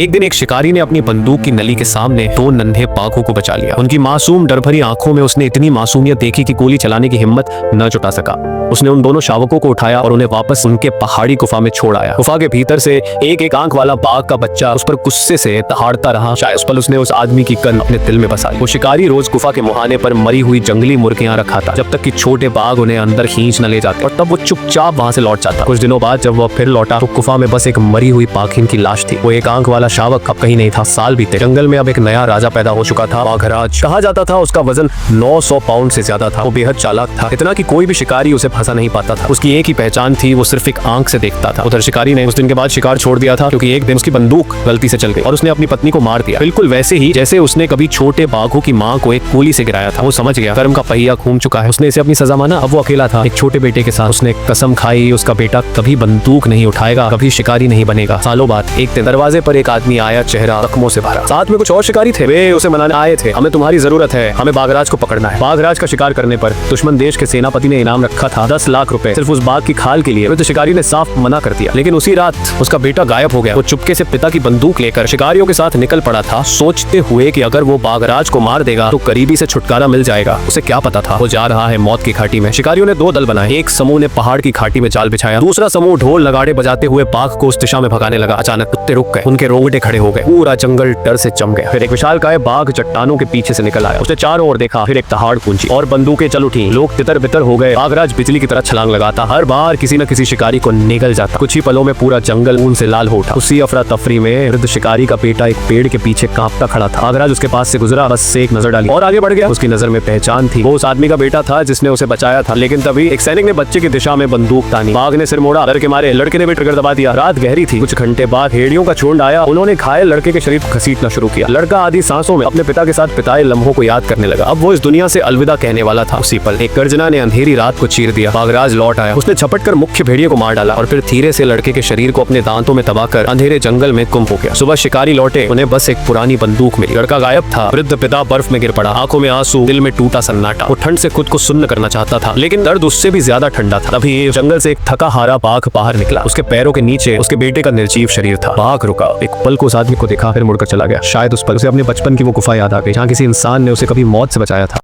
एक दिन एक शिकारी ने अपनी बंदूक की नली के सामने 2 नन्हे बाघों को बचा लिया। उनकी मासूम डर भरी आंखों में उसने इतनी मासूमियत देखी कि गोली चलाने की हिम्मत न जुटा सका। उसने उन दोनों शावकों को उठाया और उन्हें वापस उनके पहाड़ी गुफा में छोड़ आया। गुफा के भीतर से एक आंख वाला बाघ का बच्चा उस पर गुस्से से दहाड़ता रहा। शायद उस पल उसने उस आदमी की गन अपने दिल में बसा ली। वो शिकारी रोज गुफा के मुहाने पर मरी हुई जंगली मुर्गियां रखा था, जब तक कि छोटे बाघ उन्हें अंदर खींच न ले जाते, और तब वो चुपचाप वहां से लौट जाता। कुछ दिनों बाद जब वह फिर लौटा तो गुफा में बस एक मरी हुई बाघिन की लाश थी। वो एक आंख वाला शावक अब कहीं नहीं था। साल बीते, जंगल में अब एक नया राजा पैदा हो चुका था, बाघराज कहा जाता था। उसका वजन 900 पाउंड से ज्यादा था। वो बेहद चालाक था, इतना कि कोई भी शिकारी उसे फंसा नहीं पाता था। उसकी एक ही पहचान थी, वो सिर्फ एक आंख से देखता था। उधर शिकारी ने उस दिन के बाद शिकार छोड़ दिया था, क्योंकि एक दिन उसकी बंदूक गलती से चल गई और उसने अपनी पत्नी को मार दिया, बिल्कुल वैसे ही जैसे उसने कभी छोटे बाघों की मां को एक गोली से गिराया था। वो समझ गया कर्म का पहिया घूम चुका है। उसने इसे अपनी सजा माना। अब वो अकेला था, एक छोटे बेटे के साथ। उसने कसम खाई, उसका बेटा कभी बंदूक नहीं उठाएगा, कभी शिकारी नहीं बनेगा। सालों बाद एक दिन दरवाजे पर एक आदमी आया, चेहरा जख्मों से भरा। साथ में कुछ और शिकारी थे। वे उसे मनाने आए थे। हमें तुम्हारी जरूरत है, हमें बाघराज को पकड़ना है। बाघराज का शिकार करने पर दुश्मन देश के सेनापति ने इनाम रखा था 10 लाख रुपए, सिर्फ उस बाघ की खाल के लिए। तो शिकारी ने साफ मना कर दिया। लेकिन उसी रात उसका बेटा गायब हो गया। वो चुपके से पिता की बंदूक लेकर शिकारियों के साथ निकल पड़ा था, सोचते हुए कि अगर वो बाघराज को मार देगा तो करीबी से छुटकारा मिल जाएगा। उसे क्या पता था वो जा रहा है मौत की घाटी में। शिकारियों ने 2 दल बनाए। एक समूह ने पहाड़ की घाटी में जाल बिछाया, दूसरा समूह ढोल नगाड़े बजाते हुए बाघ को उस दिशा में भगाने लगा। अचानक कुत्ते रुक गए, उनके रोंगटे खड़े हो गए। पूरा जंगल डर से जम गया। फिर एक विशालकाय बाघ चट्टानों के पीछे से निकल आया। उसने चारों ओर देखा, फिर एक दहाड़ गूंजी और बंदूकें चल उठी। लोग तितर बितर हो गए। बाघराज बिजली की तरह छलांग लगाता, हर बार किसी न किसी शिकारी को निगल जाता। कुछ ही पलों में पूरा जंगल ऊन से लाल हो उठा। उसी अफरा तफरी में वृद्ध शिकारी का बेटा एक पेड़ के पीछे कांपता खड़ा था। बाघराज उसके पास से गुजरा, बस से एक नजर डाली और आगे बढ़ गया। उसकी नजर में पहचान थी, वो उस आदमी का बेटा था जिसने उसे बचाया था। लेकिन तभी एक सैनिक ने बच्चे की दिशा में बंदूक तानी। बाघ ने सिर मोड़ा, डर के मारे लड़के ने भी ट्रिगर दबा दिया। रात गहरी थी। कुछ घंटे बाद भेड़ियों का झुंड आया। उन्होंने घायल लड़के के शरीर को घसीटना शुरू किया। लड़का आधी सांसों में अपने पिता के साथ बिताए लम्हों को याद करने लगा। अब वो इस दुनिया से अलविदा कहने वाला था। उसी पल एक गर्जना ने अंधेरी रात को चीर दिया। बाघराज लौट आया। उसने झपट कर मुख्य भेड़िए को मार डाला और फिर धीरे से लड़के के शरीर को अपने दांतों में दबाकर अंधेरे जंगल में गुम हो गया। सुबह शिकारी लौटे, उन्हें बस एक पुरानी बंदूक मिली। लड़का गायब था। वृद्ध पिता बर्फ में गिर पड़ा, आंखों में आंसू, दिल में टूटा सन्नाटा। वो ठंड से खुद को सुन्न करना चाहता था, लेकिन दर्द उससे भी ज्यादा ठंडा था। तभी जंगल से एक थका हारा बाघ बाहर निकला। उसके पैरों के नीचे उसके बेटे का निर्जीव शरीर था। बाघ रुका, एक पल को उस आदमी को देखा, फिर मुड़कर चला गया। शायद उस पल उसे अपने बचपन की वो गुफा याद आ गई, जहाँ किसी इंसान ने उसे कभी मौत से बचाया था।